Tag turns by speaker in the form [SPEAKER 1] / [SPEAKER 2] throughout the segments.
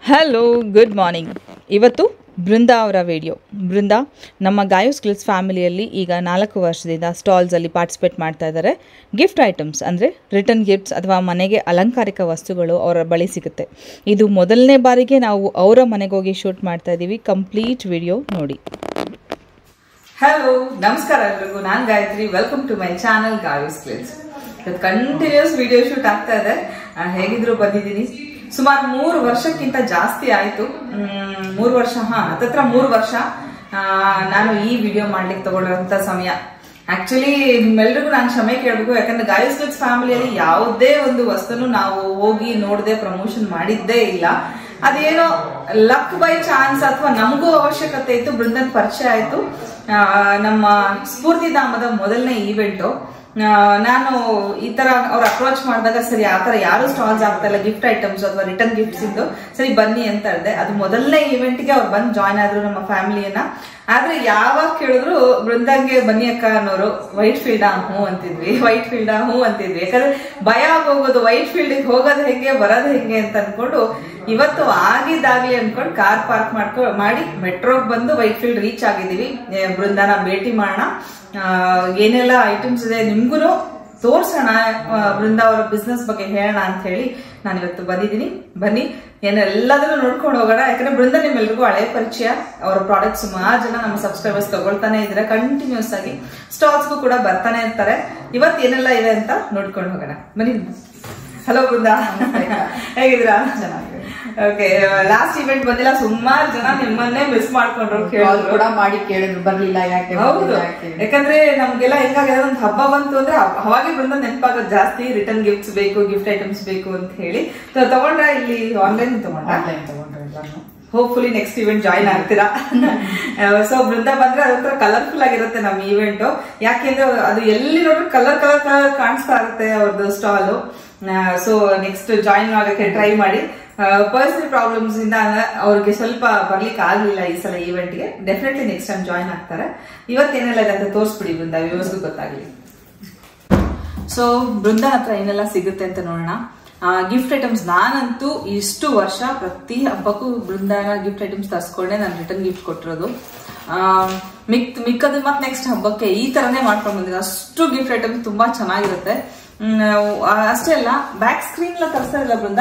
[SPEAKER 1] Hello good morning. ಇವತ್ತು ಬೃಂದಾ ಅವರ video. Brinda ನಮ್ಮ ಗಾಯೋ ಸ್ಕಿಲ್ಸ್ ಫ್ಯಾಮಿಲಿಯಲ್ಲಿ ಈಗ 4 ವರ್ಷದಿಂದ ಸ್ಟಾಲ್ಸಲ್ಲಿ ಪಾರ್ಟಿಸಿಪೇಟ್ ಮಾಡ್ತಾ ಇದ್ದಾರೆ. ಗಿಫ್ಟ್ ಐಟಮ್ಸ್ ಅಂದರೆ ರಿಟರ್ನ್ ಗಿಫ್ಟ್ಸ್ ಅಥವಾ ಮನೆಗೆ ಅಲಂಕಾರಿಕ ವಸ್ತುಗಳು ಅವರ ಬಳಿ ಸಿಗುತ್ತೆ. ಇದು ಮೊದಲನೇ ಬಾರಿಗೆ ನಾವು ಅವರ ಮನೆಗೆ ಹೋಗಿ ಶೂಟ್ ಮಾಡ್ತಾ ಇದ್ದೀವಿ. ಕಂಪ್ಲೀಟ್ ವಿಡಿಯೋ ನೋಡಿ. ಹಲೋ ನಮಸ್ಕಾರ ಎಲ್ರಿಗೂ, ನಾನು Gayatri. Welcome to my channel Gayo skills. Continuous video shoot ಆಗ್ತಾ ಇದೆ. ಹೇಗಿದ್ರು ಬಂದಿದ್ದೀನಿ. ಸುಮಾರು 3 ವರ್ಷಕ್ಕಿಂತ ಜಾಸ್ತಿ ಆಯ್ತು. 3 ವರ್ಷ, ಹತ್ತತ್ರ 3 ವರ್ಷ ನಾನು ಈ ವಿಡಿಯೋ ಮಾಡ್ಲಿಕ್ಕೆ ತಗೊಳ್ಳೋಂತ ಸಮಯ. ಆಕ್ಚುಲಿ ನಿಮ್ಮೆಲ್ರಿಗೂ ನಾನು ಕ್ಷಮೆ ಕೇಳಬೇಕು, ಯಾಕಂದ್ರೆ ಗಾಯೋ ಸ್ಕಿಲ್ಸ್ ಫ್ಯಾಮಿಲಿಯಲ್ಲಿ ಯಾವುದೇ ಒಂದು ವಸ್ತುನು ನಾವು ಹೋಗಿ ನೋಡದೆ ಪ್ರಮೋಷನ್ ಮಾಡಿದ್ದೇ ಇಲ್ಲ. ಅದೇನೋ ಲಕ್ ಬೈ ಚಾನ್ಸ್ ಅಥವಾ ನಮಗೂ ಅವಶ್ಯಕತೆ ಇತ್ತು, ಬೃಂದನ್ ಪರಿಚಯ ಆಯ್ತು. ನಮ್ಮ ಸ್ಫೂರ್ತಿಧಾಮದ ಮೊದಲನೇ ಈವೆಂಟು. ನಾನು ಈ ತರ ಅವ್ರು ಅಪ್ರೋಚ್ ಮಾಡಿದಾಗ ಸರಿ ಆ ತರ ಯಾರು ಸ್ಟಾಲ್ಸ್ ಆಗ್ತಾ ಇಲ್ಲ ಗಿಫ್ಟ್ ಐಟಮ್ಸ್ ಅಥವಾ ರಿಟರ್ನ್ ಗಿಫ್ಟ್ಸ್ ಇದ್ದು, ಸರಿ ಬನ್ನಿ ಅಂತ ಹೇಳಿದೆ. ಅದು ಮೊದಲನೇ ಈವೆಂಟ್ಗೆ ಅವ್ರು ಬಂದು ಜಾಯ್ನ್ ಆದ್ರು ನಮ್ಮ ಫ್ಯಾಮಿಲಿಯನ್ನ. ಆದ್ರೆ ಯಾವಾಗ ಕೇಳಿದ್ರು ಬೃಂದಂಗೆ ಬನ್ನಿ ಅಕ್ಕ ಅನ್ನೋರು. ವೈಟ್ ಫೀಲ್ಡ್ ಹೂ ಅಂತಿದ್ವಿ, ವೈಟ್ ಫೀಲ್ಡ್ ಹೂ ಅಂತಿದ್ವಿ. ಯಾಕಂದ್ರೆ ಭಯ ಆಗೋಗೋದು, ವೈಟ್ ಫೀಲ್ಡ್ ಹೋಗೋದು ಹೆಂಗೆ ಬರೋದು ಹೆಂಗೆ ಅಂತ ಅನ್ಕೊಂಡು ಇವತ್ತು ಆಗಿದ್ದಾಗ್ಲಿ ಅನ್ಕೊಂಡು ಕಾರ್ ಪಾರ್ಕ್ ಮಾಡಿ ಮೆಟ್ರೋಗ್ ಬಂದು ವೈಟ್ ಫೀಲ್ಡ್ ರೀಚ್ ಆಗಿದೀವಿ. ಬೃಂದಾನ ಭೇಟಿ ಮಾಡೋಣ, ಏನೆಲ್ಲ ಐಟಮ್ಸ್ ಇದೆ ನಿಮ್ಗೂ ತೋರ್ಸೋಣ, ಬೃಂದಾ ಅವರ ಬಿಸ್ನೆಸ್ ಬಗ್ಗೆ ಹೇಳೋಣ ಅಂತ ಹೇಳಿ ನಾನು ಇವತ್ತು ಬಂದಿದ್ದೀನಿ. ಬನ್ನಿ ಎಲ್ಲದನ್ನು ನೋಡ್ಕೊಂಡು ಹೋಗೋಣ. ಯಾಕಂದ್ರೆ ಬೃಂದಾ ನಿಮ್ಮೆಲ್ರಿಗೂ ಹಳೆ ಪರಿಚಯ. ಅವರ ಪ್ರಾಡಕ್ಟ್ಸ್ ಸುಮಾರು ಜನ ನಮ್ಮ ಸಬ್ಸ್ಕ್ರೈಬರ್ಸ್ ತಗೊಳ್ತಾನೆ ಇದ್ರೆ, ಕಂಟಿನ್ಯೂಸ್ ಆಗಿ ಸ್ಟಾಲ್ಸ್ಗೂ ಕೂಡ ಬರ್ತಾನೆ ಇರ್ತಾರೆ. ಇವತ್ತು ಏನೆಲ್ಲ ಇದೆ ಅಂತ ನೋಡ್ಕೊಂಡು ಹೋಗೋಣ ಬನ್ನಿ. ಹಲೋ ಬೃಂದಾ, ಹೇಗಿದ್ದೀರಾ? ಚೆನ್ನಾಗಿದೆ. ಓಕೆ, ಲಾಸ್ಟ್ ಇವೆಂಟ್ ಬಂದಿಲ್ಲ, ಸುಮಾರು ಜನ ನಿಮ್ಮನ್ನೇ ಮಿಸ್ ಮಾಡ್ಕೊಂಡ್ರು,
[SPEAKER 2] ಕೂಡ ಮಾಡಿ ಕೇಳಿದ್ರು, ಬರ್ಲಿಲ್ಲ ಯಾಕೆ?
[SPEAKER 1] ಹೌದು, ಯಾಕಂದ್ರೆ ನಮ್ಗೆಲ್ಲ ಹೆಂಗಾಗಿದೆ, ಒಂದು ಹಬ್ಬ ಬಂತು ಅಂದ್ರೆ ಅವಾಗೆ ಬೃಂದ ನೆನಪಾಗೋದು ಜಾಸ್ತಿ. ರಿಟರ್ನ್ ಗಿಫ್ಟ್ಸ್ ಬೇಕು, ಗಿಫ್ಟ್ ಐಟಮ್ಸ್ ಬೇಕು ಅಂತ ಹೇಳಿ ತಗೊಂಡ್ರೆ ಇಲ್ಲಿ ಆನ್ಲೈನ್ ತಗೊಂಡ್ರೆ ಹೋಪ್ಫುಲಿ ನೆಕ್ಸ್ಟ್ ಇವೆಂಟ್ ಜಾಯಿನ್ ಆಗ್ತೀರಾ. ಸೊ ಬೃಂದ ಬಂದ್ರೆ ಅದೊಂಥರ ಕಲರ್ಫುಲ್ ಆಗಿರುತ್ತೆ ನಮ್ಮ ಇವೆಂಟ್. ಯಾಕೆಂದ್ರೆ ಅದು ಎಲ್ಲಿ ನೋಡ್ರೆ ಕಲರ್ ಕಲರ್ ಕಲರ್ ಕಾಣಿಸ್ತಾ ಇರುತ್ತೆ ಅವ್ರದ್ದು ಸ್ಟಾಲ್. ಸೊ ನೆಕ್ಸ್ಟ್ ಜಾಯಿನ್ ಆಗಕ್ಕೆ ಟ್ರೈ ಮಾಡಿ. ಪರ್ಸನಲ್ ಪ್ರಾಬ್ಲಮ್ಸ್ ಇಂದ ಅವ್ರಿಗೆ ಸ್ವಲ್ಪ ಬರ್ಲಿಕ್ಕೆ ಆಗ್ಲಿಲ್ಲ ಈ ಸಲ ಈವೆಂಟ್ಗೆ. ಡೆಫಿನೆಟ್ಲಿ ನೆಕ್ಸ್ಟ್ ಟೈಮ್ ಜಾಯಿನ್ ಆಗ್ತಾರೆ. ಇವತ್ತೇನೆಲ್ಲ ಇದೆ ಅಂತ ತೋರಿಸ್ಬಿಡಿ ಬೃಂದ, ವ್ಯೂವರ್ಸ್ಗೂ ಗೊತ್ತಾಗ್ಲಿ. ಸೊ ಬೃಂದನ್ ಹತ್ರ ಏನೆಲ್ಲ ಸಿಗುತ್ತೆ ಅಂತ ನೋಡೋಣ. ಗಿಫ್ಟ್ ಐಟಮ್ಸ್, ನಾನಂತೂ ಇಷ್ಟು ವರ್ಷ ಪ್ರತಿ ಹಬ್ಬಕ್ಕೂ ಬೃಂದಾನ ಗಿಫ್ಟ್ ಐಟಮ್ಸ್ ತರಿಸ್ಕೊಂಡೆ ನಾನು ರಿಟರ್ನ್ ಗಿಫ್ಟ್ ಕೊಟ್ಟಿರೋದು. ಮಿಕ್ಕದು ಮತ್ತೆ ನೆಕ್ಸ್ಟ್ ಹಬ್ಬಕ್ಕೆ ಈ ತರನೇ ಮಾಡ್ಕೊಂಡು ಬಂದಿದ್ದೆ. ಅಷ್ಟು ಗಿಫ್ಟ್ ಐಟಮ್ಸ್ ತುಂಬಾ ಚೆನ್ನಾಗಿರುತ್ತೆ. ಅಷ್ಟೇ ಅಲ್ಲ, ಬ್ಯಾಕ್ ಸ್ಕ್ರೀನ್ ಎಲ್ಲ ತರಿಸ್ತಾ ಇಲ್ಲ ಬೃಂದ.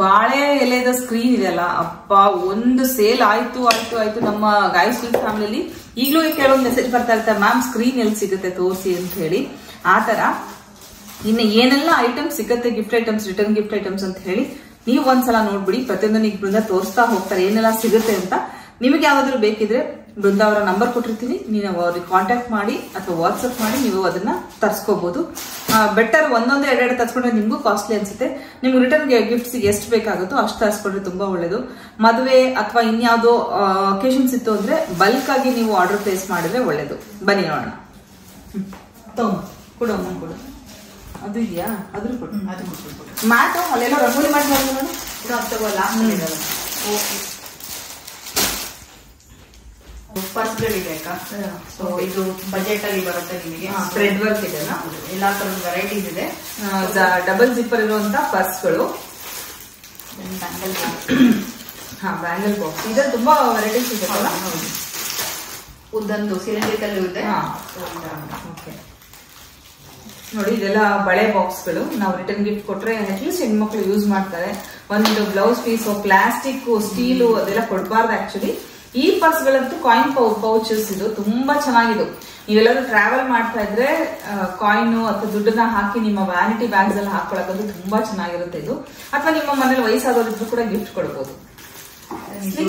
[SPEAKER 1] ಬಾಳೆ ಎಲೆದ ಸ್ಕ್ರೀನ್ ಇದೆಯಲ್ಲ, ಅಪ್ಪ ಒಂದು ಸೇಲ್ ಆಯ್ತು ಆಯ್ತು ಆಯ್ತು. ನಮ್ಮ ಗಾಯೋ ಸ್ಕಿಲ್ಸ್ ಫ್ಯಾಮಿಲಿಯಲ್ಲಿ ಈಗಲೂ ಕೆಲವೊಂದು ಮೆಸೇಜ್ ಬರ್ತಾ ಇರ್ತಾರೆ, ಮ್ಯಾಮ್ ಸ್ಕ್ರೀನ್ ಎಲ್ಲಿ ಸಿಗುತ್ತೆ ತೋರಿಸಿ ಅಂತ ಹೇಳಿ. ಆ ತರ ಇನ್ನು ಏನೆಲ್ಲ ಐಟಮ್ಸ್ ಸಿಗುತ್ತೆ, gift items, return gift items ಅಂತ ಹೇಳಿ ನೀವು ಒಂದ್ಸಲ ನೋಡ್ಬಿಡಿ. ಪ್ರತಿಯೊಂದು ಈಗ ಬೃಂದ ತೋರಿಸ್ತಾ ಹೋಗ್ತಾರೆ ಏನೆಲ್ಲ ಸಿಗುತ್ತೆ ಅಂತ. ನಿಮಗೆ ಯಾವ್ದಾದ್ರು ಬೇಕಿದ್ರೆ ಬೃಂದ ಅವರ ನಂಬರ್ ಕೊಟ್ಟಿರ್ತೀನಿ, ನೀವು ಅವ್ರಿಗೆ ಕಾಂಟ್ಯಾಕ್ಟ್ ಮಾಡಿ ಅಥವಾ ವಾಟ್ಸಪ್ ಮಾಡಿ ನೀವು ಅದನ್ನ ತರಿಸ್ಕೋಬಹುದು. ಬೆಟರ್ ಒಂದೊಂದು ಎರಡೆರಡು ತರಿಸ್ಕೊಂಡ್ರೆ ನಿಮ್ಗೂ ಕಾಸ್ಟ್ಲಿ ಅನ್ಸುತ್ತೆ. ನಿಮ್ಗೆ ರಿಟರ್ನ್ ಗಿಫ್ಟ್ಸ್ ಎಷ್ಟು ಬೇಕಾಗುತ್ತೋ ಅಷ್ಟು ತರಿಸ್ಕೊಂಡ್ರೆ ತುಂಬಾ ಒಳ್ಳೇದು. ಮದುವೆ ಅಥವಾ ಇನ್ಯಾವುದೋ ಅಕೇಶನ್ಸ್ ಇತ್ತು ಅಂದ್ರೆ ಬಲ್ಕ್ ಆಗಿ ನೀವು ಆರ್ಡರ್ ಪ್ಲೇಸ್ ಮಾಡಿದ್ರೆ ಒಳ್ಳೇದು. ಬನ್ನಿ ನೋಡೋಣ. ಕೊಡು ಅಮ್ಮ, ಕೊಡು. ಅದು ಇದೆಯಾ? ಅದ್ರ ಕೊಡು. ಮ್ಯಾಟು ಅಲ್ಲೆಲ್ಲ ರಂಗೋಲಿ ಮಾಡಿ ನೋಡೋಣ.
[SPEAKER 2] ಪರ್ಸ್ಗಳಿದೆ ಅಕ್ಕ. ಸೊ ಇದು ಬಜೆಟ್ ಅಲ್ಲಿ ಬರುತ್ತೆ ನಿಮಗೆ.
[SPEAKER 1] ಥ್ರೆಡ್ ವರ್ಕ್ ಇದೆ,
[SPEAKER 2] ಎಲ್ಲಾ ತರದ ವೆರೈಟೀಸ್ ಇದೆ.
[SPEAKER 1] ಡಬಲ್ ಜಿಪ್ಪರ್ ಇರುವಂತ ಪರ್ಸ್ಗಳು. ಬ್ಯಾಂಗಲ್ ಬಾಕ್ಸ್, ಇದ್ರಲ್ಲಿ ತುಂಬಾ ವೆರೈಟೀಸ್ ಇದೆ.
[SPEAKER 2] ಉದ್ದಂದು ಸಿಲಿಂಡ್ರಿಕಲ್ ಇದೆ.
[SPEAKER 1] ನೋಡಿ, ಇದೆಲ್ಲ ಬಳೆ ಬಾಕ್ಸ್ಗಳು. ನಾವು ರಿಟರ್ನ್ ಗಿಫ್ಟ್ ಕೊಟ್ರೆ ಅಟ್ಲೀಸ್ಟ್ ಹೆಣ್ಮಕ್ಳು ಯೂಸ್ ಮಾಡ್ತಾರೆ. ಒಂದು ಬ್ಲೌಸ್ ಪೀಸ್, ಪ್ಲಾಸ್ಟಿಕ್, ಸ್ಟೀಲು ಅದೆಲ್ಲ ಕೊಡಬಾರ್ದು ಆಕ್ಚುಲಿ. ಈ ಪರ್ಸ್ ಗಳಂತೂ ಕಾಯಿನ್ ಪೌಚಸ್, ಇದು ತುಂಬಾ ಚೆನ್ನಾಗಿದ್ದು. ನೀವೆಲ್ಲರೂ ಟ್ರಾವೆಲ್ ಮಾಡ್ತಾ ಇದ್ರೆ ಕಾಯಿನ್ ಅಥವಾ ದುಡ್ಡನ್ನ ಹಾಕಿ ನಿಮ್ಮ ವ್ಯಾನಿಟಿ ಬ್ಯಾಗ್ಸ್ ಅಲ್ಲಿ ಹಾಕೊಳಕಂತೂ ತುಂಬಾ ಚೆನ್ನಾಗಿರುತ್ತೆ ಇದು. ಅಥವಾ ನಿಮ್ಮ ಮನೇಲಿ ವಯಸ್ಸಾದವರಿದ್ರು ಕೂಡ ಗಿಫ್ಟ್ ಕೊಡ್ಬೋದು.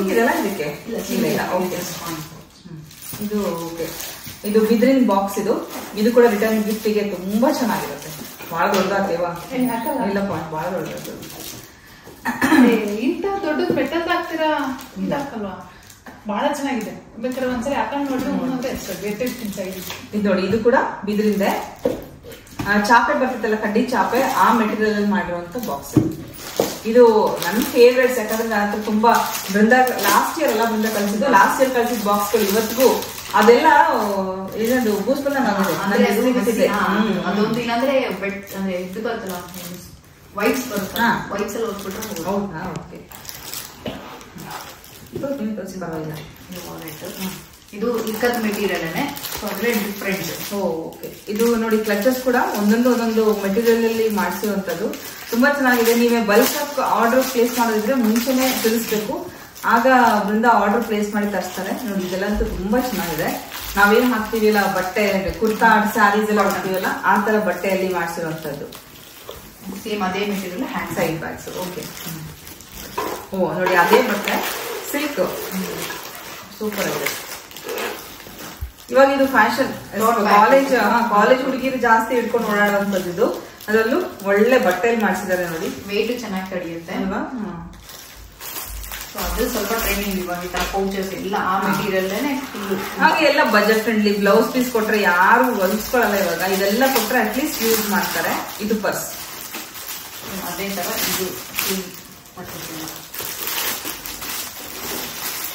[SPEAKER 1] ಇದೆಲ್ಲ ಇದಕ್ಕೆ ಇದು ಇದು ಬಿದ್ರಿನ್ ಬಾಕ್ಸ್. ಇದು ಕೂಡ ರಿಟರ್ನ್ ಗಿಫ್ಟ್ ಗೆ ತುಂಬಾ ಚೆನ್ನಾಗಿರುತ್ತೆ. ಬಹಳ ದೊಡ್ಡದಾಗ್ಲೇವಾ? ಇಲ್ಲಪ್ಪ, ಬಹಳ ದೊಡ್ಡದು.
[SPEAKER 2] ಇಂತ ದೊಡ್ಡದು ಬೆಟ್ಟದ ಹಾಕ್ತೀರಾ? ಇದಾಕಲ್ವಾ? ಬಹಳ ಚೆನ್ನಾಗಿದೆ. ಬೇಕಾದ್ರೆ ಒಂದ್ಸರಿ ಹಾಕೊಂಡು ನೋಡಿದ್ರೆ
[SPEAKER 1] ಇದು ನೋಡಿ, ಇದು ಕೂಡ ಬಿದ್ರಿಂದೆ ಚಾಪೆ ಬರ್ತಿತ್ತಲ್ಲ, ಕಡ್ಡಿ ಚಾಪೆ, ಆ ಮೆಟೀರಿಯಲ್ ಅಲ್ಲಿ ಮಾಡಿರುವಂತ ಬಾಕ್ಸ್. ಇದು ನನ್ನ ಫೇವ್ರೇಟ್ಸ್. ಯಾಕಂದ್ರೆ ನಾನು ತುಂಬಾ ಬೃಂದ ಲಾಸ್ಟ್ ಇಯರ್ ಎಲ್ಲ ಬೃಂದ ಕಳಿಸಿದ್ದು. ಲಾಸ್ಟ್ ಇಯರ್ ಕಳಿಸಿದ ಬಾಕ್ಸ್ ಗಳು ಇವತ್ತಿಗೂ ಅದೆಲ್ಲ ಏನದು ಬೂಸ್ಬಲ್ಲ
[SPEAKER 2] ಅದೊಂದು. ಇಲ್ಲಾಂದ್ರೆ ಇದು ಬರ್ತಲ್ಲ ವೈಟ್ಸ್ ಬರುತ್ತೆ, ವೈಟ್ಸ್ ಎಲ್ಲ ಹೊತ್ಬಿಟ್ರೆ
[SPEAKER 1] ಹೌದಾ? ಓಕೆ, ತೋರಿಸಿ ಪರವಾಗಿಲ್ಲ.
[SPEAKER 2] ಇದು ಇಕ್ಕತ್ ಮೆಟೀರಿಯಲ್ ಅದೇ ಡಿಫ್ರೆಂಟ್.
[SPEAKER 1] ಓಕೆ, ಇದು ನೋಡಿ ಕ್ಲಚಸ್ ಕೂಡ ಒಂದೊಂದು ಮೆಟೀರಿಯಲ್ ಅಲ್ಲಿ ಮಾಡಿಸಿರುವಂತದ್ದು ತುಂಬಾ ಚೆನ್ನಾಗಿದೆ. ನೀವೇ ಬಲ್ಕ್ ಆರ್ಡರ್ ಪ್ಲೇಸ್ ಮಾಡೋದಿದ್ರೆ ಮುಂಚೆನೆ ತಿಳಿಸ್ಬೇಕು, ಆಗ ಬೃಂದ ಆರ್ಡರ್ ಪ್ಲೇಸ್ ಮಾಡಿ ತರಿಸ್ತಾರೆ. ನೋಡಿ ಇದೆಲ್ಲಂತೂ ತುಂಬಾ ಚೆನ್ನಾಗಿದೆ. ನಾವೇನು ಹಾಕ್ತಿವಿಲ್ಲ ಬಟ್ಟೆ, ಕುರ್ತಾ ಸ್ಯಾರೀಸ್ ಎಲ್ಲ ಹಾಕ್ತಿವಲ್ಲ ಆ ತರ ಬಟ್ಟೆಯಲ್ಲಿ ಮಾಡಿಸಿರುವಂತದ್ದು.
[SPEAKER 2] ಸೇಮ್ ಅದೇ material hand
[SPEAKER 1] side bags. Okay, ಓ ನೋಡಿ ಅದೇ ಬಟ್ಟೆ ಸಿಲ್ಕ್ ಸೂಪರ್ ಆಗಿದೆ. ಇವಾಗ ಇದು ಫ್ಯಾಷನ್, ಕಾಲೇಜ್ ಹುಡುಗಿರು ಜಾಸ್ತಿ ಇಟ್ಕೊಂಡು ಓಡಾಡುವಂತದ್ದು ಇದು. ಅದರಲ್ಲೂ ಒಳ್ಳೆ ಬಟ್ಟೆಯಲ್ಲಿ ಮಾಡಿಸಿದ್ದಾರೆ ನೋಡಿ.
[SPEAKER 2] ವೇಟ್ ಚೆನ್ನಾಗಿ ತಡೆಯುತ್ತೆ
[SPEAKER 1] ಅಲ್ವಾ?
[SPEAKER 2] ಅದು ಸ್ವಲ್ಪ ಟ್ರೈನಿಂಗ್ ಇವಾಗ ಈ ತರ ಪೌಚಸ್ ಎಲ್ಲ ಆ ಮೆಟೀರಿಯಲ್
[SPEAKER 1] ಹಾಗೆ ಎಲ್ಲ ಬಜೆಟ್ ಫ್ರೆಂಡ್ಲಿ. ಬ್ಲೌಸ್ ಪೀಸ್ ಕೊಟ್ರೆ ಯಾರು ಹೊಲಿಸ್ಕೊಳ್ಳಲ್ಲ ಇವಾಗ, ಇದೆಲ್ಲ ಕೊಟ್ರೆ ಅಟ್ಲೀಸ್ಟ್ ಯೂಸ್ ಮಾಡ್ತಾರೆ. ಇದು ಪರ್ಸ್
[SPEAKER 2] ಅದೇ ತರ ಇದು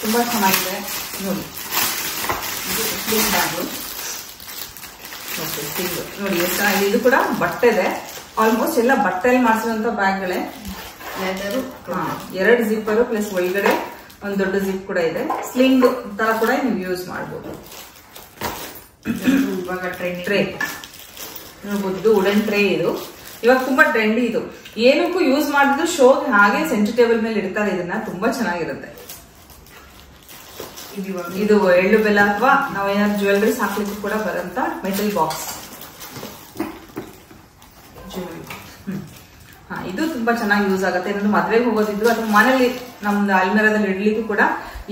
[SPEAKER 1] ತುಂಬಾ ಚೆನ್ನಾಗಿದೆ ನೋಡಿ.
[SPEAKER 2] ಇದು ಸ್ಲಿಂಗ್ ಬ್ಯಾಗು.
[SPEAKER 1] ಓಕೆ, ಸ್ಲಿಂಗ್ ನೋಡಿ ಎಷ್ಟು ಚೆನ್ನಾಗಿದೆ. ಇದು ಕೂಡ ಬಟ್ಟೆದೆ, ಆಲ್ಮೋಸ್ಟ್ ಎಲ್ಲ ಬಟ್ಟೆಯಲ್ಲಿ ಮಾಡಿಸಿರುವಂತ ಬ್ಯಾಗ್ಗಳೇ. ಎರಡು ಜಿಪ್ಪರ್ ಪ್ಲಸ್ ಒಳಗಡೆ ಒಂದು ದೊಡ್ಡ ಜಿಪ್ ಕೂಡ ಇದೆ. ಸ್ಲಿಂಗ್ ತರ ಕೂಡ ನೀವು ಯೂಸ್ ಮಾಡಬಹುದು.
[SPEAKER 2] ಇವಾಗ
[SPEAKER 1] ಟ್ರೇ ನೋಡ್ಬೋದು, ವುಡನ್ ಟ್ರೇ. ಇದು ಇವಾಗ ತುಂಬಾ ಟ್ರೆಂಡಿ. ಇದು ಏನಕ್ಕೂ ಯೂಸ್ ಮಾಡಿದ್ರು ಶೋಗೆ ಹಾಗೆ ಸೆಂಟರ್ ಟೇಬಲ್ ಮೇಲೆ ಇಡ್ತಾರೆ. ಇದನ್ನ ತುಂಬಾ ಚೆನ್ನಾಗಿರುತ್ತೆ. ಇದು ಎಳ್ಳು ಬೆಲ್ಲ ಅಥವಾ ನಾವೇನಾದ್ರು ಜ್ಯುವೆಲ್ರೀಸ್ ಹಾಕ್ಲಿಕ್ಕೂ ಕೂಡ ಬರಂತ ಮೆಟಲ್ ಬಾಕ್ಸ್. ಇದು ತುಂಬಾ ಚೆನ್ನಾಗಿ ಯೂಸ್ ಆಗುತ್ತೆ. ಏನಾದ್ರು ಮದ್ವೆಗೆ ಹೋಗೋದಿದ್ರು ಅಥವಾ ಮನೇಲಿ ನಮ್ದು ಅಲ್ಮೇರದಲ್ಲಿ ಇಡ್ಲಿಕ್ಕೂ ಕೂಡ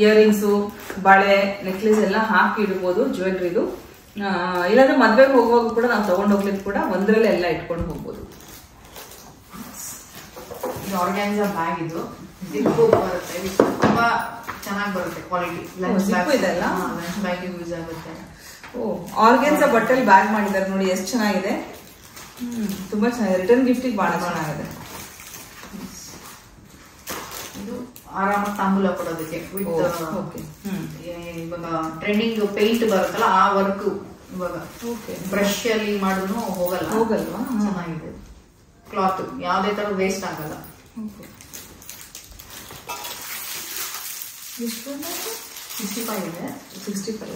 [SPEAKER 1] ಇಯರಿಂಗ್ಸು, ಬಳೆ, ನೆಕ್ಲೆಸ್ ಎಲ್ಲ ಹಾಕಿ ಇಡ್ಬೋದು ಜ್ಯುವೆಲ್ರಿದು. ಇಲ್ಲಾಂದ್ರೆ ಮದ್ವೆಗೆ ಹೋಗುವಾಗ ಕೂಡ ನಾವು ತಗೊಂಡ್ ಹೋಗ್ಲಿಕ್ಕೆ ಕೂಡ ಒಂದ್ರಲ್ಲೇ ಎಲ್ಲ ಇಟ್ಕೊಂಡು ಹೋಗ್ಬೋದು.
[SPEAKER 2] ಇದು ಆರ್ಗ್ಯಾನ್ಸಾ ಬ್ಯಾಗ್. ಇದು ಜಿಪ್ಪು ಬರುತ್ತೆ, ತುಂಬಾ ಚೆನ್ನಾಗಿ ಬರುತ್ತೆ ಕ್ವಾಲಿಟಿ.
[SPEAKER 1] ಜಿಪ್ಪು ಇದೆಲ್ಲ
[SPEAKER 2] ಬ್ಯಾಗ್ ಯೂಸ್ ಆಗುತ್ತೆ.
[SPEAKER 1] ಓ, ಆರ್ಗ್ಯಾನ್ಸಾ ಬಟ್ಟೆಲಿ ಬ್ಯಾಗ್ ಮಾಡಿದ್ದಾರೆ ನೋಡಿ, ಎಷ್ಟು ಚೆನ್ನಾಗಿದೆ. ತುಂಬಾ ಚೆನ್ನಾಗಿದೆ. ರಿಟರ್ನ್ ಗಿಫ್ಟಿಗೆ ಬಹಳ ಚೆನ್ನಾಗಿದೆ.
[SPEAKER 2] ಇದು ಆರಾಮಾಗಿ ತಾಂಬೂಲ ಕೊಡೋದಕ್ಕೆ ಇವಾಗ ಟ್ರೆಂಡಿಂಗ್ ಪೇಂಟ್ ಬರುತ್ತಲ್ಲ ಆ ವರ್ಕ್. ಇವಾಗ ಬ್ರಷ್ ಅಲ್ಲಿ ಮಾಡಿದ್ರು ಹೋಗಲ್ವಾ? ಚೆನ್ನಾಗಿದೆ. ಕ್ಲಾತ್ ಯಾವ್ದೇ ತರ ವೇಸ್ಟ್ ಆಗಲ್ಲ. 65 ಇದೆ. 65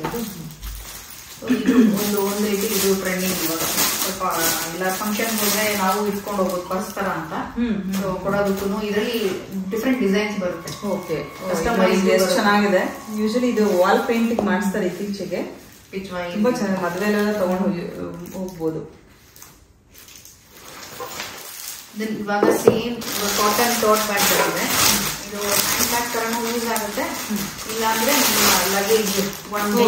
[SPEAKER 2] ಇದು ಒಂದು ರೀತಿ ಇದು ಟ್ರೆಂಡಿಂಗ್. ಇವಾಗ ಸ್ವಲ್ಪ ಎಲ್ಲ ಫಂಕ್ಷನ್ ಹೋದ್ರೆ ನಾವು ಇಟ್ಕೊಂಡು ಹೋಗೋದು ಪರ್ಸ್ ತರ ಅಂತ ಕೊಡೋದಕ್ಕೂ ಇದರಲ್ಲಿ ಡಿಫ್ರೆಂಟ್ ಡಿಸೈನ್ಸ್ ಬರುತ್ತೆ.
[SPEAKER 1] ಓಕೆ, ಕಸ್ಟಮೈಸ್ ಚೆನ್ನಾಗಿದೆ. ಯೂಶಲಿ ಇದು ವಾಲ್ ಪೇಂಟಿಂಗ್ ಮಾಡಿಸ್ತಾರೆ ಇತ್ತೀಚೆಗೆ. ತುಂಬಾ ಚೆನ್ನಾಗಿ ಮದುವೆಲೆಲ್ಲ ತಗೊಂಡು ಹೋಗ್ಬೋದು.
[SPEAKER 2] ಇವಾಗ ಸೇಮ್ ಕಾಟನ್ ಟೋಟ್ ಬ್ಯಾಗ್ ಬರುತ್ತೆ. ಇದು ಹ್ಯಾಂಡ್ ಬ್ಯಾಗ್ ತರನು ಯೂಸ್ ಆಗುತ್ತೆ. ಇಲ್ಲಾಂದ್ರೆ ಲಗೇಜ್ ಒನ್ ಡೇ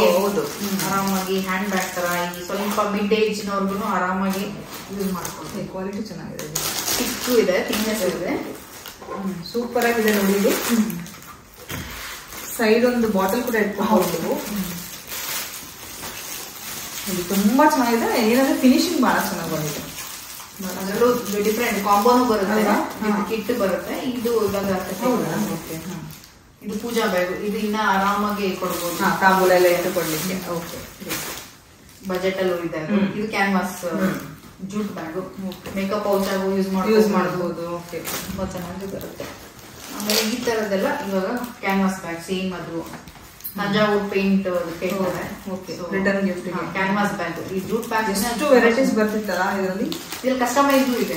[SPEAKER 2] ಆರಾಮಾಗಿ ಹ್ಯಾಂಡ್ ಬ್ಯಾಗ್ ತರ ಈ ಸ್ವಲ್ಪ ಮಿಡ್ ಏಜ್ ನವರ್ಗು ಆರಾಮಾಗಿ ಯೂಸ್ ಮಾಡ್ಕೊಂಡು.
[SPEAKER 1] ಕ್ವಾಲಿಟಿ ಚೆನ್ನಾಗಿದೆ.
[SPEAKER 2] ಚಿಕ್ಕು ಇದೆ, ಥಿಕ್ನೆಸ್ ಇದೆ.
[SPEAKER 1] ಸೂಪರ್ ಆಗಿದೆ ನೋಡಿ. ಇದು ಸೈಡ್ ಒಂದು ಬಾಟಲ್ ಕೂಡ ಇಟ್ಕೊಂಡು ತುಂಬಾ ಚೆನ್ನಾಗಿದೆ. ಏನಂದ್ರೆ ಫಿನಿಶಿಂಗ್ ಬಹಳ ಚೆನ್ನಾಗಿ ಬಂದಿದೆ.
[SPEAKER 2] ಅದರಲ್ಲೂ ಡಿಫ್ರೆಂಟ್ ಕಾಂಬೋನು ಬರುತ್ತೆ, ಕಿಟ್ ಬರುತ್ತೆ. ಇದು ಇವಾಗ ಇದು ಪೂಜಾ ಬ್ಯಾಗ್. ಇದು ಇನ್ನ ಆರಾಮಾಗಿ ಕೊಡ್ಬೋದು,
[SPEAKER 1] ತಾಂಬೂಲ ಎಲ್ಲ ಇಟ್ಟುಕೊಳ್ಳಿಕ್ಕೆ. ಓಕೆ,
[SPEAKER 2] ಬಜೆಟ್ ಅಲ್ಲೂ ಇದೆ. ಇದು canvas jute bag. Makeup pouch ಆಗು ಯೂಸ್ ಮಾಡಬಹುದು.
[SPEAKER 1] ಓಕೆ,
[SPEAKER 2] ತುಂಬಾ ಚೆನ್ನಾಗಿ ಬರುತ್ತೆ. ಆಮೇಲೆ ಈ ತರದೆಲ್ಲ ಇವಾಗ ಕ್ಯಾನ್ವಾಸ್ ಬ್ಯಾಗ್ ಸೇಮ್. ಅದು Thanjavur paint
[SPEAKER 1] return gift
[SPEAKER 2] canvas bag. ಈ ಜೂಟ್ ಬ್ಯಾಗ್
[SPEAKER 1] ಎಷ್ಟು ವೆರೈಟೀಸ್ ಬರ್ತಿತ್ತಲ್ಲ ಇದರಲ್ಲಿ.
[SPEAKER 2] ಇದ್ರಲ್ಲಿ ಕಸ್ಟಮೈಸ್ ಇದೆ.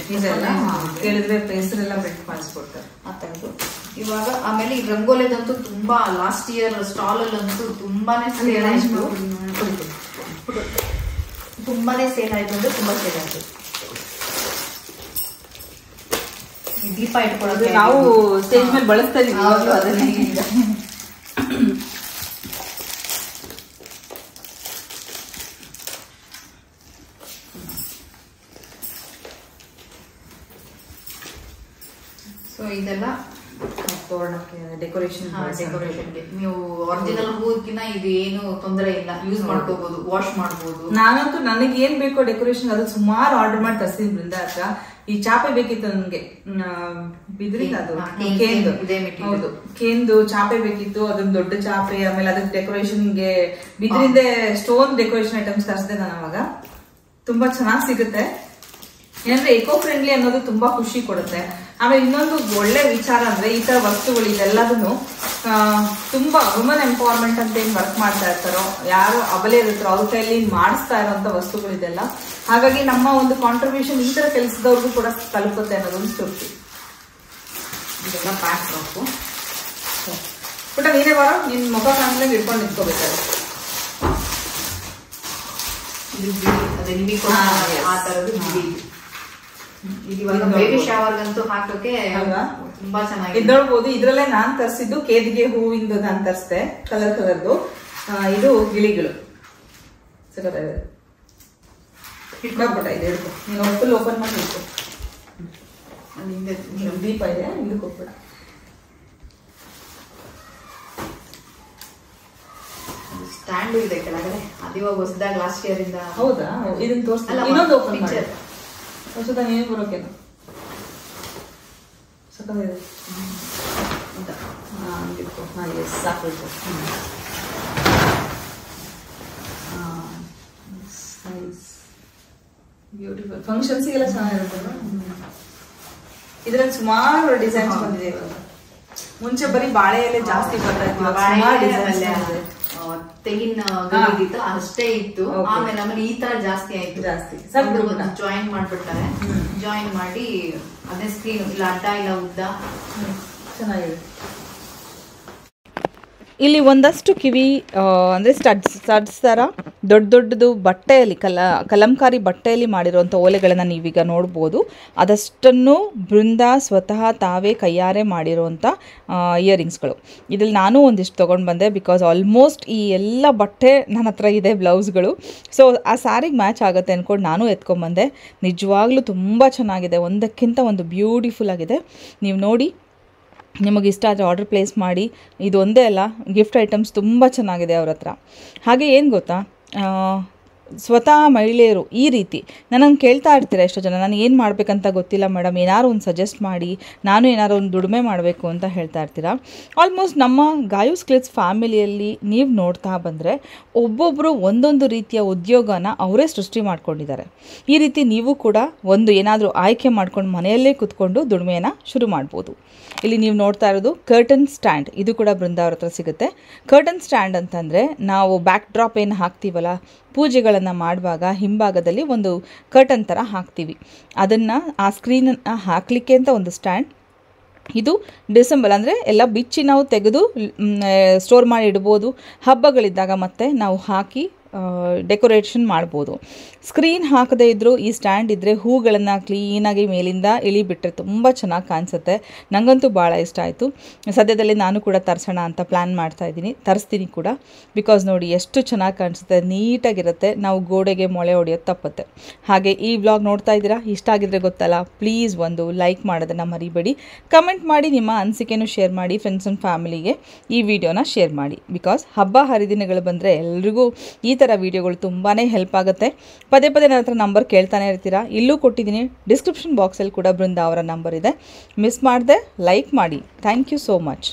[SPEAKER 1] ಕೇಳಿದ್ರೆ ಹೆಸರೆಲ್ಲ ಪ್ರಿಂಟ್ ಮಾಡಿಸ್ಕೊಡ್ತಾರೆ
[SPEAKER 2] ಆ ತರದ್ದು. ಇವಾಗ ಆಮೇಲೆ ಈ ರಂಗೋಲಿದಂತೂ ತುಂಬಾ ಲಾಸ್ಟ್ ಇಯರ್ ಸ್ಟಾಲ್ ಅಲ್ಲಂತೂ ತುಂಬಾನೇ ಸೇಲ್ ಆಯ್ತು. ತುಂಬಾನೇ ಸೇಲ್ ಆಯ್ತು ಅಂದ್ರೆ ತುಂಬಾ ಸೇಲ್ ಆಯ್ತು. ದೀಪ ಇಟ್ಕೊಳ್ಳೋದು
[SPEAKER 1] ನಾವು ಸ್ಟೇಜ್ ಮೇಲೆ ಬಳಸ್ತಾ ಇದೀವಿ ಅದನ್ನೇ.
[SPEAKER 2] ಸೊ ಇದೆಲ್ಲ
[SPEAKER 1] ಡೆಕೋರೇಷನ್ಗೆ
[SPEAKER 2] ನೀವು ಒರಿಜಿನಲ್ ಹೂವಕ್ಕಿಂತ ಇದು ಏನು ತೊಂದರೆ ಇಲ್ಲ, ಯೂಸ್ ಮಾಡ್ಕೋಬಹುದು, ವಾಶ್ ಮಾಡಬಹುದು.
[SPEAKER 1] ನಾನಂತೂ ನನಗೆ ಏನ್ ಬೇಕೋ ಡೆಕೋರೇಷನ್ ಅದು ಸುಮಾರು ಆರ್ಡರ್ ಮಾಡಿ ತರಿಸಿದ್ವಿ ಬೃಂದ ಹತ್ರ. ಈ ಚಾಪೆ ಬೇಕಿತ್ತು ನನ್ಗೆ, ಬಿದ್ರಿಂದ ಅದು ಹೌದು ಕೇಂದು ಚಾಪೆ ಬೇಕಿತ್ತು. ಅದೊಂದು ದೊಡ್ಡ ಚಾಪೆ. ಆಮೇಲೆ ಅದಕ್ಕೆ ಡೆಕೋರೇಷನ್ಗೆ ಬಿದ್ರಿಂದ ಸ್ಟೋನ್ ಡೆಕೋರೇಷನ್ ಐಟಮ್ಸ್ ತರಿಸಿದೆ ನಾನು ಅವಾಗ. ತುಂಬಾ ಚೆನ್ನಾಗಿ ಸಿಗುತ್ತೆ. ಏನಂದ್ರೆ ಎಕೋ ಫ್ರೆಂಡ್ಲಿ ಅನ್ನೋದು ತುಂಬಾ ಖುಷಿ ಕೊಡುತ್ತೆ. ಆಮೇಲೆ ಇನ್ನೊಂದು ಒಳ್ಳೆ ವಿಚಾರ ಅಂದ್ರೆ ಈ ತರ ವಸ್ತುಗಳು ಇದೆಲ್ಲದನ್ನು ತುಂಬಾ ವುಮನ್ ಎಂಪವರ್ಮೆಂಟ್ ಅಂತ ಏನ್ ವರ್ಕ್ ಮಾಡ್ತಾ ಇರ್ತಾರೋ, ಯಾರು ಅಬಲೆ ಇರುತ್ತಾರೋ ಅವ್ರ ಕೈಯಲ್ಲಿ ಮಾಡಿಸ್ತಾ ಇರೋಂತ ವಸ್ತುಗಳಿದೆಲ್ಲ. ಹಾಗಾಗಿ ನಮ್ಮ ಒಂದು ಕಾಂಟ್ರಿಬ್ಯೂಷನ್ ಈ ತರ ಕೆಲಸದವ್ರಿಗೂ ಕೂಡ ತಲುಪುತ್ತೆ ಅನ್ನೋದೊಂದು ತೃಪ್ತಿ. ಇದೆಲ್ಲ ಪ್ಯಾಕ್ ಹಾಕು ಪುಟ, ನೀನೇ ಬರೋ, ನಿನ್ ಮುಖ ಕಾಣ್ದಂಗೆ ಇಟ್ಕೊಂಡು ನಿಂತ್ಕೋಬೇಕಾದ್ರೆ.
[SPEAKER 2] ಆ ತರದ್ದು ಬೇಬಿ ಶವರ್ಗಂತೂ ಹಾಕೋಕೆ ತುಂಬಾ ಚೆನ್ನಾಗಿ
[SPEAKER 1] ಇದು ನೋಡ್ಬೋದು. ಇದ್ರಲ್ಲೇ ನಾನ್ ತರಿಸಿದ್ದು ಕೇದಿಗೆ ಹೂವಿಂದು ನಾನ್ ತರಿಸ್ದೆ, ಕಲರ್ ಕಲರ್ದು. ಇದು ಗಿಳಿಗಳು ಸಕತ್ತಾಗಿದೆ. ಇಟ್ಕೊಂಡ್ಬಿಟ್ಟ ಇದೆ, ಹಿಡ್ಕೊ ನೀನು ಫುಲ್ ಓಪನ್ ಮಾಡಿ ಹಿಡ್ಕೊ. ದೀಪ ಇದೆ, ಇದಕ್ಕೆ ಹೋಗ್ಬಿಡ.
[SPEAKER 2] ಸ್ಟ್ಯಾಂಡ್ ಇದೆ ಕೆಳಗಡೆ, ಅದಿವಾಗ ಹೊಸದಾಗ ಲಾಸ್ಟ್ ಇಯರ್ ಇಂದ.
[SPEAKER 1] ಹೌದಾ? ಇದನ್ನ ತೋರಿಸ್ತೀನಿ, ಇನ್ನೊಂದು ಓಪನ್ ಮಾಡಿ ಹೊಸದ ನೀನು ಬರೋಕೇನು ಸಕತ್ತಾಗಿದೆ. ಸಾಕು ಬ್ಯೂಟಿಫುಲ್. ಫಂಕ್ಷನ್ಸಿಗೆಲ್ಲ ಚೆನ್ನಾಗಿರುತ್ತಲ್ಲ. ಇದ್ರಲ್ಲಿ ಸುಮಾರು ಡಿಸೈನ್ಸ್ ಬಂದಿದೆ ಇವಾಗ. ಮುಂಚೆ ಬರೀ ಬಾಳೆ ಎಲೆ ಜಾಸ್ತಿ ಬರ್ತಾ ಇತ್ತು,
[SPEAKER 2] ತೆಂಗಿನ ಅಷ್ಟೇ ಇತ್ತು. ಆಮೇಲೆ ಈ ತರ ಜಾಸ್ತಿ ಆಯ್ತು. ಜಾಯಿನ್ ಮಾಡ್ಬಿಡ್ತಾರೆ, ಜಾಯಿನ್ ಮಾಡಿ ಅದೇ ಸ್ಕ್ರೀನ್ ಇಲ್ಲ ಅಡ್ಡ ಇಲ್ಲ ಉದ್ದ
[SPEAKER 1] ಚೆನ್ನಾಗಿದೆ. ಇಲ್ಲಿ ಒಂದಷ್ಟು ಕಿವಿ ಅಂದರೆ ಸ್ಟಡ್ಸ್ ಥರ ದೊಡ್ಡ ದೊಡ್ಡದು ಬಟ್ಟೆಯಲ್ಲಿ ಕಲಂಕಾರಿ ಬಟ್ಟೆಯಲ್ಲಿ ಮಾಡಿರುವಂಥ ಓಲೆಗಳನ್ನು ನೀವೀಗ ನೋಡ್ಬೋದು. ಅದಷ್ಟನ್ನು ಬೃಂದ ಸ್ವತಃ ತಾವೇ ಕೈಯಾರೆ ಮಾಡಿರುವಂಥ ಇಯರಿಂಗ್ಸ್ಗಳು. ಇದ್ರಲ್ಲಿ ನಾನು ಒಂದಿಷ್ಟು ತೊಗೊಂಡು ಬಂದೆ, ಬಿಕಾಸ್ ಆಲ್ಮೋಸ್ಟ್ ಈ ಎಲ್ಲ ಬಟ್ಟೆ ನನ್ನ ಹತ್ರ ಇದೆ, ಬ್ಲೌಸ್ಗಳು. ಸೊ ಆ ಸ್ಯಾರಿಗೆ ಮ್ಯಾಚ್ ಆಗುತ್ತೆ ಅಂದ್ಕೊಂಡು ನಾನು ಎತ್ಕೊಂಡ್ಬಂದೆ. ನಿಜವಾಗ್ಲೂ ತುಂಬ ಚೆನ್ನಾಗಿದೆ, ಒಂದಕ್ಕಿಂತ ಒಂದು ಬ್ಯೂಟಿಫುಲ್ ಆಗಿದೆ. ನೀವು ನೋಡಿ, ನಿಮಗೆ ಇಷ್ಟ ಆದರೆ ಆರ್ಡರ್ ಪ್ಲೇಸ್ ಮಾಡಿ. ಇದು ಒಂದೇ ಅಲ್ಲ, ಗಿಫ್ಟ್ ಐಟಮ್ಸ್ ತುಂಬ ಚೆನ್ನಾಗಿದೆ ಅವ್ರ ಹತ್ರ. ಹಾಗೆ ಏನು ಗೊತ್ತಾ, ಸ್ವತಃ ಮಹಿಳೆಯರು ಈ ರೀತಿ ನನಗೆ ಕೇಳ್ತಾ ಇರ್ತೀರ ಎಷ್ಟೋ ಜನ, ನಾನು ಏನು ಮಾಡಬೇಕಂತ ಗೊತ್ತಿಲ್ಲ ಮೇಡಮ್, ಏನಾದ್ರು ಒಂದು ಸಜೆಸ್ಟ್ ಮಾಡಿ, ನಾನು ಏನಾದ್ರು ಒಂದು ದುಡಿಮೆ ಮಾಡಬೇಕು ಅಂತ ಹೇಳ್ತಾ ಇರ್ತೀರ. ಆಲ್ಮೋಸ್ಟ್ ನಮ್ಮ ಗಾಯೂಸ್ ಕ್ಲಿಟ್ಸ್ ಫ್ಯಾಮಿಲಿಯಲ್ಲಿ ನೀವು ನೋಡ್ತಾ ಬಂದರೆ ಒಬ್ಬೊಬ್ಬರು ಒಂದೊಂದು ರೀತಿಯ ಉದ್ಯೋಗನ ಅವರೇ ಸೃಷ್ಟಿ ಮಾಡ್ಕೊಂಡಿದ್ದಾರೆ. ಈ ರೀತಿ ನೀವು ಕೂಡ ಒಂದು ಏನಾದರೂ ಆಯ್ಕೆ ಮಾಡ್ಕೊಂಡು ಮನೆಯಲ್ಲೇ ಕೂತ್ಕೊಂಡು ದುಡಿಮೆಯನ್ನು ಶುರು ಮಾಡ್ಬೋದು. ಇಲ್ಲಿ ನೀವು ನೋಡ್ತಾ ಇರೋದು ಕರ್ಟನ್ ಸ್ಟ್ಯಾಂಡ್. ಇದು ಕೂಡ ಬೃಂದ ಅವ್ರ ಹತ್ರ ಸಿಗುತ್ತೆ. ಕರ್ಟನ್ ಸ್ಟ್ಯಾಂಡ್ ಅಂತಂದರೆ ನಾವು ಬ್ಯಾಕ್ ಡ್ರಾಪ್ ಏನು ಹಾಕ್ತೀವಲ್ಲ ಪೂಜೆಗಳನ್ನು ಮಾಡುವಾಗ ಹಿಂಭಾಗದಲ್ಲಿ ಒಂದು ಕರ್ಟನ್ ಥರ ಹಾಕ್ತೀವಿ, ಅದನ್ನು ಆ ಸ್ಕ್ರೀನನ್ನು ಹಾಕಲಿಕ್ಕೆ ಅಂತ ಒಂದು ಸ್ಟ್ಯಾಂಡ್. ಇದು ಡಿಸೆಂಬಲ್ ಅಂದರೆ ಎಲ್ಲ ಬಿಚ್ಚಿ ನಾವು ತೆಗೆದು ಸ್ಟೋರ್ ಮಾಡಿ ಇಡ್ಬೋದು. ಹಬ್ಬಗಳಿದ್ದಾಗ ಮತ್ತೆ ನಾವು ಹಾಕಿ ಡೆಕೋರೇಷನ್ ಮಾಡ್ಬೋದು. ಸ್ಕ್ರೀನ್ ಹಾಕದೇ ಇದ್ದರೂ ಈ ಸ್ಟ್ಯಾಂಡ್ ಇದ್ದರೆ ಹೂಗಳನ್ನು ಕ್ಲೀನಾಗಿ ಮೇಲಿಂದ ಇಳಿಬಿಟ್ರೆ ತುಂಬ ಚೆನ್ನಾಗಿ ಕಾಣಿಸುತ್ತೆ. ನನಗಂತೂ ಭಾಳ ಇಷ್ಟ ಆಯಿತು. ಸದ್ಯದಲ್ಲೇ ನಾನು ಕೂಡ ತರಿಸೋಣ ಅಂತ ಪ್ಲ್ಯಾನ್ ಮಾಡ್ತಾಯಿದ್ದೀನಿ, ತರಿಸ್ತೀನಿ ಕೂಡ. ಬಿಕಾಸ್ ನೋಡಿ ಎಷ್ಟು ಚೆನ್ನಾಗಿ ಕಾಣಿಸುತ್ತೆ, ನೀಟಾಗಿರುತ್ತೆ. ನಾವು ಗೋಡೆಗೆ ಮೊಳೆ ಹೊಡೆಯೋದು ತಪ್ಪುತ್ತೆ. ಹಾಗೆ ಈ ವ್ಲಾಗ್ ನೋಡ್ತಾ ಇದ್ದೀರಾ, ಇಷ್ಟ ಆಗಿದ್ರೆ ಗೊತ್ತಲ್ಲ, ಪ್ಲೀಸ್ ಒಂದು ಲೈಕ್ ಮಾಡೋದನ್ನು ಮರಿಬೇಡಿ. ಕಮೆಂಟ್ ಮಾಡಿ, ನಿಮ್ಮ ಅನಿಸಿಕೆನೂ ಶೇರ್ ಮಾಡಿ. ಫ್ರೆಂಡ್ಸ್ ಆ್ಯಂಡ್ ಫ್ಯಾಮಿಲಿಗೆ ಈ ವಿಡಿಯೋನ ಶೇರ್ ಮಾಡಿ. ಬಿಕಾಸ್ ಹಬ್ಬ ಹರಿದಿನಗಳು ಬಂದರೆ ಎಲ್ರಿಗೂ ಈ ಥರ ವಿಡಿಯೋಗಳು ತುಂಬಾ ಹೆಲ್ಪ್ ಆಗುತ್ತೆ. ಪದೇ ಪದೇ ನನ್ನ ಹತ್ರ ನಂಬರ್ ಕೇಳ್ತಾನೆ ಇರ್ತೀರಾ, ಇಲ್ಲೂ ಕೊಟ್ಟಿದ್ದೀನಿ. ಡಿಸ್ಕ್ರಿಪ್ಷನ್ ಬಾಕ್ಸಲ್ಲಿ ಕೂಡ ಬೃಂದ ಅವರ ನಂಬರ್ ಇದೆ, ಮಿಸ್ ಮಾಡದೆ ಲೈಕ್ ಮಾಡಿ. Thank you so much.